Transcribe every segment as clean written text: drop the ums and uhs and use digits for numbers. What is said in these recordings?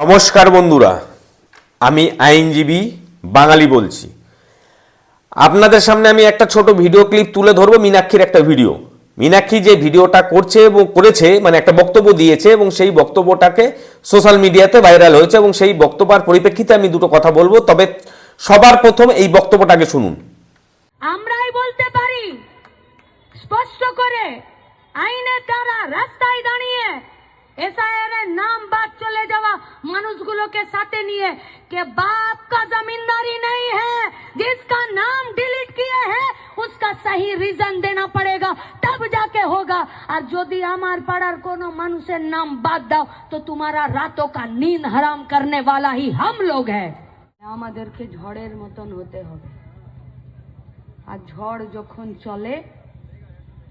নমস্কার বন্ধুরা, আমি আইনজীবী বাঙালি বলছি। আপনাদের সামনে আমি একটা ছোট ভিডিও ক্লিপ তুলে ধরবো। মীনাক্ষীর একটা ভিডিও। মীনাক্ষী যে ভিডিওটা করছে এবং করেছে, মানে একটা বক্তব্য দিয়েছে এবং সেই বক্তব্যটাকে সোশ্যাল মিডিয়াতে ভাইরাল হয়েছে এবং সেই বক্তব্যের পরিপ্রেক্ষিতে আমি দুটো কথা বলবো। তবে সবার প্রথম এই বক্তব্যটাকে শুনুন। আমরাই বলতে পারি স্পষ্ট করে, আইনের দ্বারা রাস্তায় দাঁড়িয়ে এসআইআর এর নাম বাদ চলে যাওয়া মানুষগুলোকে साथे নিয়ে के बाप का जमींदारी नहीं है, जिसका नाम डिलीट किए हैं उसका सही रीजन देना पड़ेगा, तब जाके होगा। और यदि हमार पाड़ार कोनो मानुषेर नाम बाद दाओ तो तुम्हारा रातों का नींद हराम करने वाला ही हम लोग हैं। আমাদেরকে ঝড়ের মতন হতে হবে। আর ঝড় যখন চলে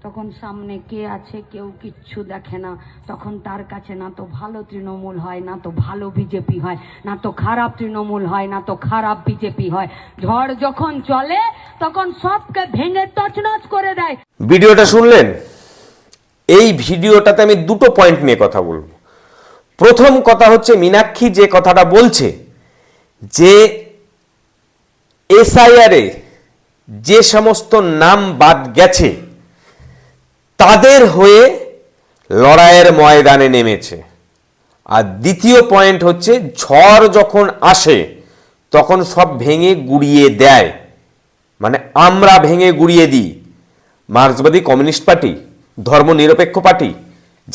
তখন সামনে কে আছে কেউ কিচ্ছু দেখে না। তখন তার কাছে না তো ভালো তৃণমূল হয়, না তো ভালো বিজেপি হয়, না তো খারাপ তৃণমূল হয়, না তো খারাপ বিজেপি হয়। ঝড় যখন চলে তখন সবকে ভেঙে তছনছ করে দেয়। ভিডিওটা শুনলেন? এই ভিডিওটাতে আমি দুটো পয়েন্ট নিয়ে কথা বলবো। প্রথম কথা হচ্ছে, মীনাক্ষী যে কথাটা বলছে যে এসআইআরে যে সমস্ত নাম বাদ গেছে তাদের হয়ে লড়াইয়ের ময়দানে নেমেছে। আর দ্বিতীয় পয়েন্ট হচ্ছে, ঝড় যখন আসে তখন সব ভেঙে গুড়িয়ে দেয়, মানে আমরা ভেঙে গুড়িয়ে দিই। মার্ক্সবাদী কমিউনিস্ট পার্টি, ধর্মনিরপেক্ষ পার্টি,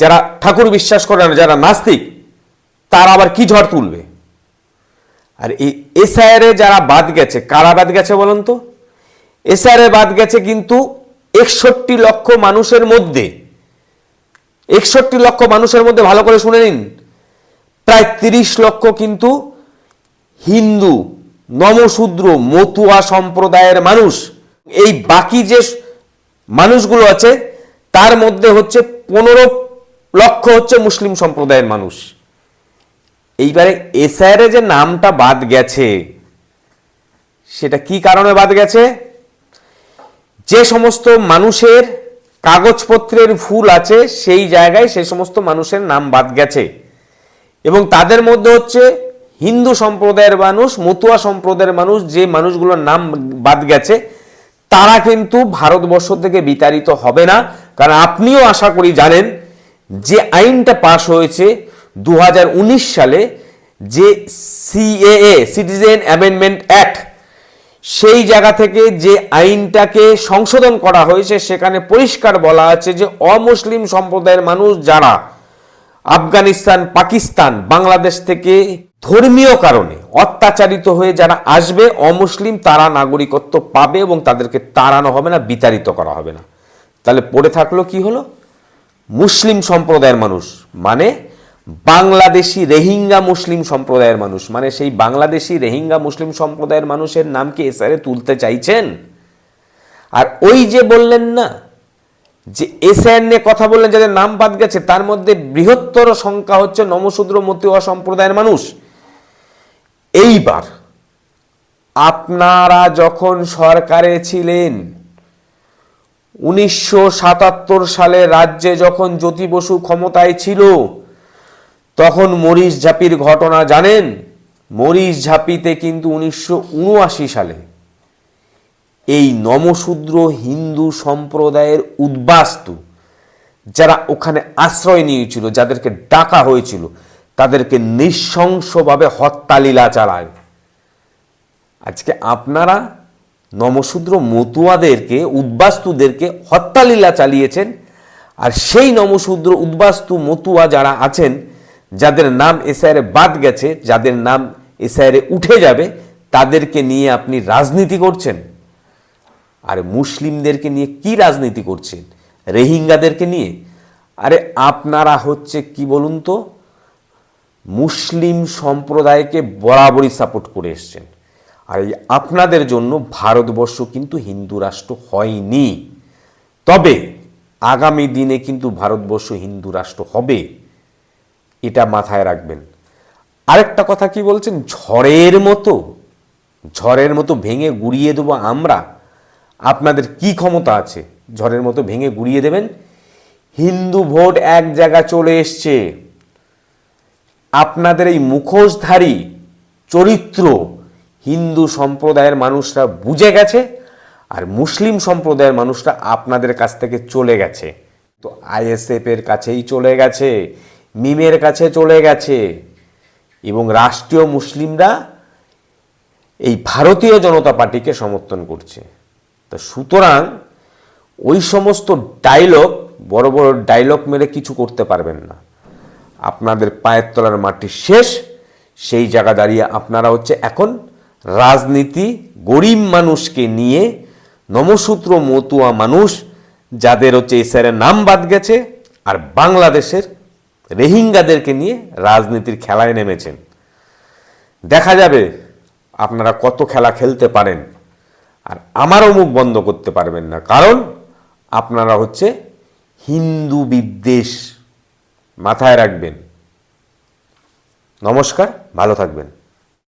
যারা ঠাকুর বিশ্বাস করে না, যারা নাস্তিক, তারা আবার কি ঝড় তুলবে? আর এই এসআইআরে যারা বাদ গেছে, কারা বাদ গেছে বলুন তো? এসআইআরে বাদ গেছে কিন্তু 61 লক্ষ মানুষের মধ্যে, 61 লক্ষ মানুষের মধ্যে ভালো করে শুনে নিন, প্রায় 30 লক্ষ কিন্তু হিন্দু, নমশূদ্র, মতুয়া সম্প্রদায়ের মানুষ। এই বাকি যে মানুষগুলো আছে তার মধ্যে হচ্ছে 15 লক্ষ হচ্ছে মুসলিম সম্প্রদায়ের মানুষ। এইবারে এসআইআরে যে নামটা বাদ গেছে সেটা কি কারণে বাদ গেছে? যে সমস্ত মানুষের কাগজপত্রের ভুল আছে সেই জায়গায় সে সমস্ত মানুষের নাম বাদ গেছে এবং তাদের মধ্যে হচ্ছে হিন্দু সম্প্রদায়ের মানুষ, মতুয়া সম্প্রদায়ের মানুষ। যে মানুষগুলোর নাম বাদ গেছে তারা কিন্তু ভারতবর্ষ থেকে বিতাড়িত হবে না। কারণ আপনিও আশা করি জানেন যে আইনটা পাশ হয়েছে 2019 সালে, যে সিএএ, সিটিজেন অ্যামেন্ডমেন্ট অ্যাক্ট, সেই জায়গা থেকে যে আইনটাকে সংশোধন করা হয়েছে সেখানে পরিষ্কার বলা আছে যে অমুসলিম সম্প্রদায়ের মানুষ যারা আফগানিস্তান, পাকিস্তান, বাংলাদেশ থেকে ধর্মীয় কারণে অত্যাচারিত হয়ে যারা আসবে অমুসলিম, তারা নাগরিকত্ব পাবে এবং তাদেরকে তাড়ানো হবে না, বিতাড়িত করা হবে না। তাহলে পড়ে থাকলো কি হলো? মুসলিম সম্প্রদায়ের মানুষ, মানে বাংলাদেশি রোহিঙ্গা মুসলিম সম্প্রদায়ের মানুষ, মানে সেই বাংলাদেশি রোহিঙ্গা মুসলিম সম্প্রদায়ের মানুষের নাম কি এসআইআরে তুলতে চাইছেন? আর ওই যে বললেন না যে এসআইআর নিয়ে কথা বললেন যাদের নাম বাদ গেছে, তার মধ্যে বৃহত্তর সংখ্যা হচ্ছে নমশূদ্র, মতুয়া সম্প্রদায়ের মানুষ। এইবার আপনারা যখন সরকারে ছিলেন, 1977 সালে রাজ্যে যখন জ্যোতি বসু ক্ষমতায় ছিল, তখন মরিচঝাপির ঘটনা জানেন? মরিচঝাপিতে কিন্তু 1979 সালে এই নমশূদ্র হিন্দু সম্প্রদায়ের উদ্বাস্তু যারা ওখানে আশ্রয় নিয়েছিল, যাদেরকে ডাকা হয়েছিল, তাদেরকে নৃশংসভাবে হত্যালীলা চালায়। আজকে আপনারা নমশূদ্র মতুয়াদেরকে, উদ্বাস্তুদেরকে হত্যালীলা চালিয়েছেন। আর সেই নমশূদ্র, উদ্বাস্তু, মতুয়া যারা আছেন, যাদের নাম এসআইআরে বাদ গেছে, যাদের নাম এসআইআরে উঠে যাবে, তাদেরকে নিয়ে আপনি রাজনীতি করছেন। আর মুসলিমদেরকে নিয়ে কি রাজনীতি করছেন? রোহিঙ্গাদেরকে নিয়ে? আরে আপনারা হচ্ছে কি বলুন তো, মুসলিম সম্প্রদায়কে বরাবরই সাপোর্ট করে এসছেন। আর এই আপনাদের জন্য ভারতবর্ষ কিন্তু হিন্দু রাষ্ট্র হয়নি। তবে আগামী দিনে কিন্তু ভারতবর্ষ হিন্দু রাষ্ট্র হবে, এটা মাথায় রাখবেন। আরেকটা কথা কি বলছেন? ঝড়ের মতো ভেঙে গুড়িয়ে দেবো আমরা। আপনাদের কি ক্ষমতা আছে ঝড়ের মতো ভেঙে গুড়িয়ে দেবেন? হিন্দু ভোট এক জায়গা চলে এসছে, আপনাদের এই মুখোশধারী চরিত্র হিন্দু সম্প্রদায়ের মানুষরা বুঝে গেছে, আর মুসলিম সম্প্রদায়ের মানুষরা আপনাদের কাছ থেকে চলে গেছে। তো আইএসএফ এর কাছেই চলে গেছে, মিমের কাছে চলে গেছে, এবং রাষ্ট্রীয় মুসলিমরা এই ভারতীয় জনতা পার্টিকে সমর্থন করছে। তা সুতরাং ওই সমস্ত ডায়লগ, বড় বড় ডায়লগ মেরে কিছু করতে পারবেন না। আপনাদের পায়ের তলার মাটি শেষ। সেই জায়গা দাঁড়িয়ে আপনারা এখন রাজনীতি, গরিব মানুষকে নিয়ে, নমসূত্র মতুয়া মানুষ যাদের এসআইআরের নাম বাদ গেছে, আর বাংলাদেশের রোহিঙ্গাদেরকে নিয়ে রাজনীতির খেলায় নেমেছেন। দেখা যাবে আপনারা কত খেলা খেলতে পারেন, আর আমারও মুখ বন্ধ করতে পারবেন না, কারণ আপনারা হিন্দু বিদ্বেষ। মাথায় রাখবেন। নমস্কার, ভালো থাকবেন।